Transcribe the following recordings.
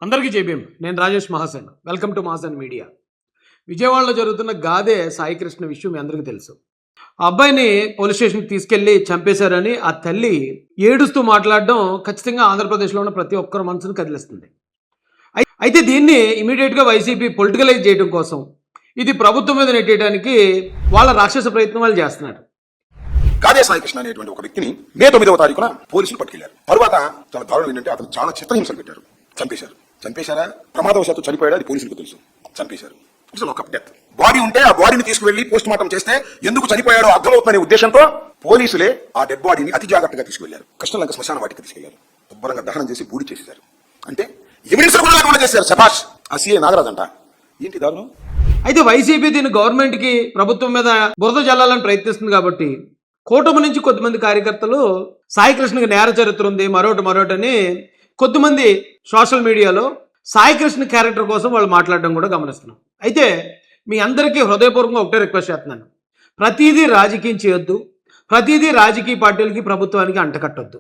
అందరికీ జైభీం. నేను Rajesh Mahasen. Welcome to Mahasen media. విజయవాడలో జరుగుతున్న గాదే సాయికృష్ణ విషయం మీ అందరికీ తెలుసు. ఆ అబ్బాయిని పోలీస్ స్టేషన్కి తీసుకెళ్లి చంపేశారని ఆ తల్లి ఏడుస్తూ మాట్లాడడం ఖచ్చితంగా ఆంధ్రప్రదేశ్లో ఉన్న ప్రతి ఒక్కరి మనసును కదిలిస్తుంది. అయితే దీన్ని ఇమీడియట్గా వైసీపీ పొలిటికలైజ్ చేయడం కోసం, ఇది ప్రభుత్వం మీద నెట్టేయడానికి వాళ్ళ రాక్షస ప్రయత్నం వాళ్ళు చేస్తున్నారు. గాదే సాయికృష్ణ అనేటువంటి ఒక వ్యక్తిని మే 9వ తారీఖున పోలీసులు పట్టుకెళ్లారు. తరువాత చాలా దారుణం ఏంటంటే అతను చాలా చిత్రహింసలు పెట్టారు. చంపేశారా, ప్రమాదవశాత్తు చనిపోయాడు, అది పోలీసులకు తెలుసు. చంపేశారు. ఒక డెత్ బాడీ ఉంటే ఆ బాడీని తీసుకువెళ్లి పోస్ట్ మార్టం చేస్తే ఎందుకు చనిపోయాడో అర్థమవుతుందనే ఉద్దేశంతో పోలీసులే ఆ డెడ్ బాడీని అతి జాగ్రత్తగా తీసుకువెళ్లారు. కృష్ణలంక శ్మశాన వాటికి తీసుకెళ్లారు. శుభ్రంగా దహనం చేసి బూడి చేసేశారు. అంటే ఎవిడెన్స్ కూడా లేకుండా చేశారు. శభాష్. ఆ సీఏ నాగరాజ్ అంట. ఏంటి దారుణం? అయితే వైసీపీ దీన్ని గవర్నమెంట్కి, ప్రభుత్వం మీద బురద జల్లాలని ప్రయత్నిస్తుంది కాబట్టి కూటమి నుంచి కొద్దిమంది కార్యకర్తలు సాయికృష్ణకి నేర చరిత్ర ఉంది, మరోటని కొద్దిమంది సోషల్ మీడియాలో సాయికృష్ణ క్యారెక్టర్ కోసం వాళ్ళు మాట్లాడడం కూడా గమనిస్తున్నాం. అయితే మీ అందరికీ హృదయపూర్వకంగా ఒకటే రిక్వెస్ట్ చేస్తున్నాను. ప్రతిదీ రాజకీయం చేయొద్దు, ప్రతిదీ రాజకీయ పార్టీలకి, ప్రభుత్వానికి అంటకట్టొద్దు.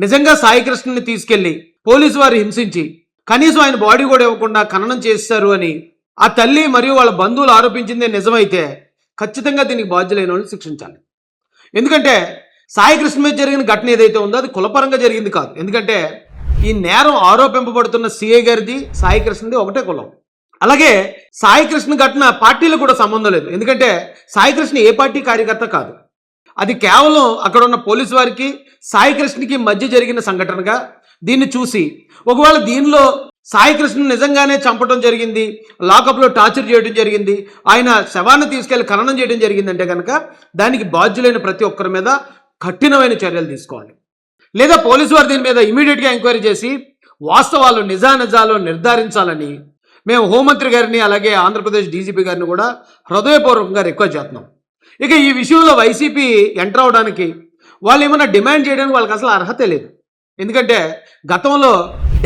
నిజంగా సాయికృష్ణని తీసుకెళ్లి పోలీసు వారు హింసించి కనీసం ఆయన బాడీ కూడా ఇవ్వకుండా ఖననం చేస్తారు అని ఆ తల్లి మరియు వాళ్ళ బంధువులు ఆరోపించిందే నిజమైతే ఖచ్చితంగా దీనికి బాధ్యులైన వాళ్ళు శిక్షించాలి. ఎందుకంటే సాయికృష్ణ మీద జరిగిన ఘటన ఏదైతే ఉందో అది కులపరంగా జరిగింది కాదు. ఎందుకంటే ఈ నేరం ఆరోపింపబడుతున్న సిఐ గారిది, సాయికృష్ణది ఒకటే కులం. అలాగే సాయికృష్ణ ఘటన పార్టీలకు కూడా సంబంధం లేదు. ఎందుకంటే సాయికృష్ణ ఏ పార్టీ కార్యకర్త కాదు. అది కేవలం అక్కడ ఉన్న పోలీసు వారికి, సాయికృష్ణకి మధ్య జరిగిన సంఘటనగా దీన్ని చూసి, ఒకవేళ దీనిలో సాయికృష్ణ నిజంగానే చంపడం జరిగింది, లాకప్లో టార్చర్ చేయడం జరిగింది, ఆయన శవాన్ని తీసుకెళ్లి ఖననం చేయడం జరిగిందంటే కనుక దానికి బాధ్యులైన ప్రతి ఒక్కరి మీద కఠినమైన చర్యలు తీసుకోవాలి. లేదా పోలీసు వారు దీని మీద ఇమీడియట్గా ఎంక్వైరీ చేసి వాస్తవాలు, నిజానిజాలు నిర్ధారించాలని మేము హోంమంత్రి గారిని, అలాగే ఆంధ్రప్రదేశ్ డీజీపీ గారిని కూడా హృదయపూర్వకంగా రిక్వెస్ట్ చేస్తున్నాం. ఇక ఈ విషయంలో వైసీపీ ఎంటర్ అవడానికి, వాళ్ళు ఏమైనా డిమాండ్ చేయడానికి వాళ్ళకి అసలు అర్హత లేదు. ఎందుకంటే గతంలో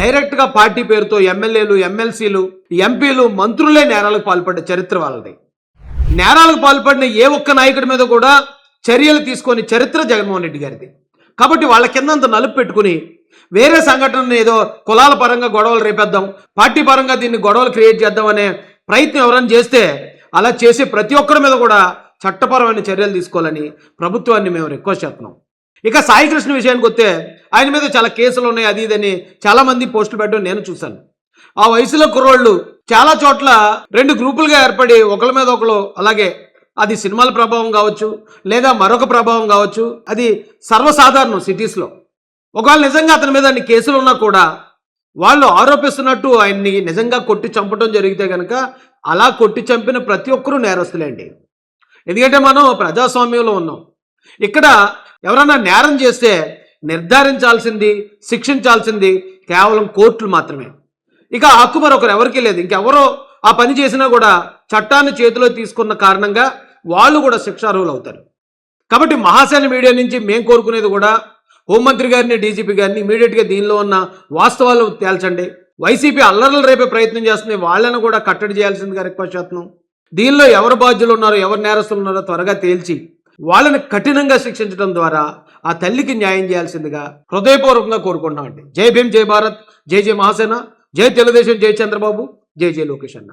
డైరెక్ట్గా పార్టీ పేరుతో ఎమ్మెల్యేలు, ఎమ్మెల్సీలు, ఎంపీలు, మంత్రులే నేరాలకు పాల్పడ్డ చరిత్ర వాళ్ళది. నేరాలకు పాల్పడిన ఏ ఒక్క నాయకుడి మీద కూడా చర్యలు తీసుకొని చరిత్ర జగన్మోహన్ రెడ్డి గారిది. కాబట్టి వాళ్ళ కింద అంత నలుపు పెట్టుకుని వేరే సంఘటనను ఏదో కులాల పరంగా గొడవలు రేపేద్దాం, పార్టీ పరంగా దీన్ని గొడవలు క్రియేట్ చేద్దాం అనే ప్రయత్నం ఎవరైనా చేస్తే అలా చేసే ప్రతి ఒక్కరి మీద కూడా చట్టపరమైన చర్యలు తీసుకోవాలని ప్రభుత్వాన్ని మేము రిక్వెస్ట్ చేస్తున్నాం. ఇక సాయికృష్ణ విషయానికి వస్తే ఆయన మీద చాలా కేసులు ఉన్నాయి, అది ఇదని చాలామంది పోస్టులు పెట్టడం నేను చూశాను. ఆ వయసులో కుర్రోళ్ళు చాలా చోట్ల 2 గ్రూపులుగా ఏర్పడి ఒకళ్ళ మీద ఒకళ్ళు, అలాగే అది సినిమాల ప్రభావం కావచ్చు, లేదా మరొక ప్రభావం కావచ్చు, అది సర్వసాధారణం సిటీస్లో. ఒకవేళ నిజంగా అతని మీద అన్ని కేసులు ఉన్నా కూడా వాళ్ళు ఆరోపిస్తున్నట్టు ఆయన్ని నిజంగా కొట్టి చంపడం జరిగితే కనుక అలా కొట్టి చంపిన ప్రతి ఒక్కరూ నేరస్తులేండి. ఎందుకంటే మనం ప్రజాస్వామ్యంలో ఉన్నాం. ఇక్కడ ఎవరైనా నేరం చేస్తే నిర్ధారించాల్సింది, శిక్షించాల్సింది కేవలం కోర్టులు మాత్రమే. ఇక హక్కు మరొకరు ఎవరికీ లేదు. ఇంకెవరో ఆ పని చేసినా కూడా చట్టాన్ని చేతిలో తీసుకున్న కారణంగా వాళ్ళు కూడా శిక్షార్హులు అవుతారు. కాబట్టి మహాసేన మీడియా నుంచి మేము కోరుకునేది కూడా హోంమంత్రి గారిని, డీజీపీ గారిని ఇమీడియట్గా దీనిలో ఉన్న వాస్తవాలు తేల్చండి. వైసీపీ అల్లర్లు రేపే ప్రయత్నం చేస్తుంది, వాళ్ళను కూడా కట్టడి చేయాల్సిందిగా రిక్వెస్ట్ చేస్తున్నాం. దీనిలో ఎవరు బాధ్యులు ఉన్నారో, ఎవరు నేరస్తులు ఉన్నారో త్వరగా తేల్చి వాళ్ళని కఠినంగా శిక్షించడం ద్వారా ఆ తల్లికి న్యాయం చేయాల్సిందిగా హృదయపూర్వకంగా కోరుకుంటున్నామండి. జై భీమ్, జై భారత్, జై జై మహాసేన, జై తెలుగుదేశం, జై చంద్రబాబు, జై జై లోకేష్ అన్న.